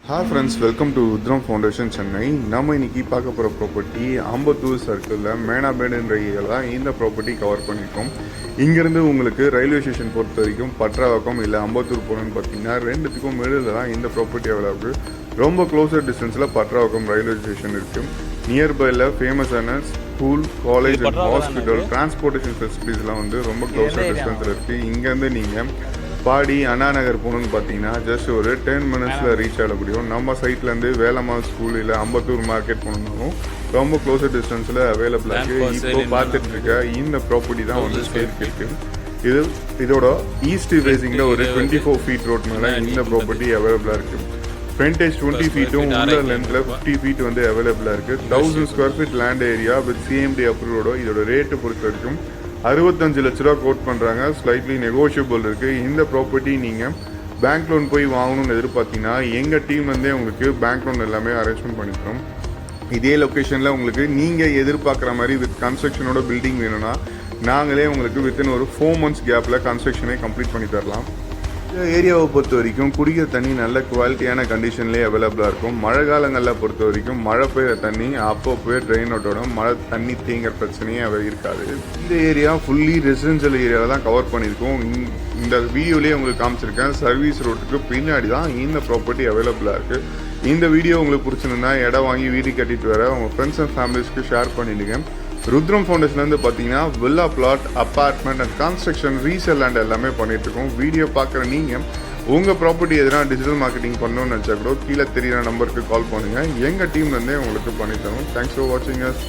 Hi friends, welcome to Rudram foundation Chennai. நம்ம இன்னைக்கு பார்க்க போகிற ப்ராப்பர்ட்டி ஆம்பத்தூர் சர்க்கிளில் மேனாபேடுன்ற ஏரியாவில் தான் இந்த ப்ராப்பர்ட்டி கவர் பண்ணியிருக்கோம். இங்கேருந்து உங்களுக்கு ரயில்வே ஸ்டேஷன் பொறுத்த வரைக்கும் பட்ராவக்கம் இல்லை அம்பத்தூர் போகணுன்னு பார்த்தீங்கன்னா ரெண்டுத்துக்கும் மிடில் தான் இந்த ப்ராப்பர்ட்டி அவைலபிள். ரொம்ப க்ளோசர் டிஸ்டன்ஸில் பட்ராவக்கம் ரயில்வே ஸ்டேஷன் இருக்குது. நியர்பையில் ஃபேமஸான school, college and hospital, transportation ஃபெசிலிட்டிஸ்லாம் வந்து ரொம்ப க்ளோசர் டிஸ்டன்ஸில் இருக்குது. இங்கேருந்து நீங்கள் பாடி அண்ணா நகர் போகணுன்னு பார்த்தீங்கன்னா ஜஸ்ட் ஒரு 10 மினிட்ஸில் ரீச் ஆக முடியும். நம்ம சைட்லேருந்து வேலம்மாள் ஸ்கூல் இல்லை அம்பத்தூர் மார்க்கெட் போகணுன்னாலும் ரொம்ப க்ளோசர் டிஸ்டன்ஸில் அவைலபிளாக இருக்குது. இப்போ பார்த்துட்டு இருக்க இந்த ப்ராப்பர்ட்டி தான் வந்து சேல்க்கு இருக்குது. இதோட ஈஸ்ட் ஃபேஸிங்கில் ஒரு 24 ஃபீட் ரோட் மேலே இந்த ப்ராப்பர்ட்டி அவைலபிளாக இருக்குது. ஃப்ரண்டேஜ் 20 ஃபீட்டும் உள்ள லென்த்தில் 50 ஃபீட் வந்து அவைலபிளாக இருக்குது. 1000 square feet land area with CMD அப்ரூவோட இதோட ரேட்டு பொறுத்த வரைக்கும் 65 லட்ச ரூபா கோட் பண்ணுறாங்க. ஸ்லைட்லி நெகோஷியபிள் இருக்குது. இந்த ப்ராப்பர்ட்டி நீங்கள் பேங்க் லோன் போய் வாங்கணும்னு எதிர்பார்த்தீங்கன்னா எங்கள் டீம்லேருந்தே உங்களுக்கு பேங்க் லோன் எல்லாமே அரேஞ்ச்மெண்ட் பண்ணிக்கிறோம். இதே லொக்கேஷனில் உங்களுக்கு நீங்கள் எதிர்பார்க்குற மாதிரி வித் கன்ஸ்ட்ரக்ஷனோட பில்டிங் வேணும்னா நாங்களே உங்களுக்கு வித்தின் ஒரு 4 மந்த்ஸ் கேப்பில் கன்ஸ்ட்ரக்ஷனே கம்ப்ளீட் பண்ணி தரலாம். இந்த ஏரியாவை பொறுத்த வரைக்கும் குடிக்கிற தண்ணி நல்ல குவாலிட்டியான கண்டிஷன்லேயே அவைலபிளாக இருக்கும். மழை காலங்களில் பொறுத்த வரைக்கும் மழை பெய்கிற தண்ணி அப்பப்போ ட்ரெயின் அவுட்டோட மழை தண்ணி தேங்குற பிரச்சனையே இருக்காது. இந்த ஏரியா ஃபுல்லி ரெசிடென்ஷியல் ஏரியாவில் தான் கவர் பண்ணியிருக்கோம். இந்த வீடியோலேயே உங்களுக்கு காமிச்சிருக்கேன். சர்வீஸ் ரோட்டுக்கு பின்னாடி தான் இந்த ப்ராப்பர்ட்டி அவைலபிளாக இருக்குது. இந்த வீடியோ உங்களுக்கு பிடிச்சிருந்தா இடம் வாங்கி வீடு கட்டிட்டு வர உங்கள் ஃப்ரெண்ட்ஸ் அண்ட் ஃபேமிலிஸ்க்கு ஷேர் பண்ணிடுங்க. ருத்ரம் ஃபவுண்டேஷன்லேருந்து பார்த்தீங்கன்னா villa plot, apartment and construction, resale land எல்லாமே பண்ணிட்டு இருக்கோம். வீடியோ பார்க்குற நீங்கள் உங்கள் ப்ராப்பர்ட்டி எதனா டிஜிட்டல் மார்க்கெட்டிங் பண்ணணும்னு நினச்சா கூட கீழே தெரியிற நம்பருக்கு கால் பண்ணுங்கள். எங்கள் டீம்லேருந்தே உங்களுக்கு பண்ணித்தரோம். தேங்க்ஸ் ஃபார் வாட்சிங் அஸ்.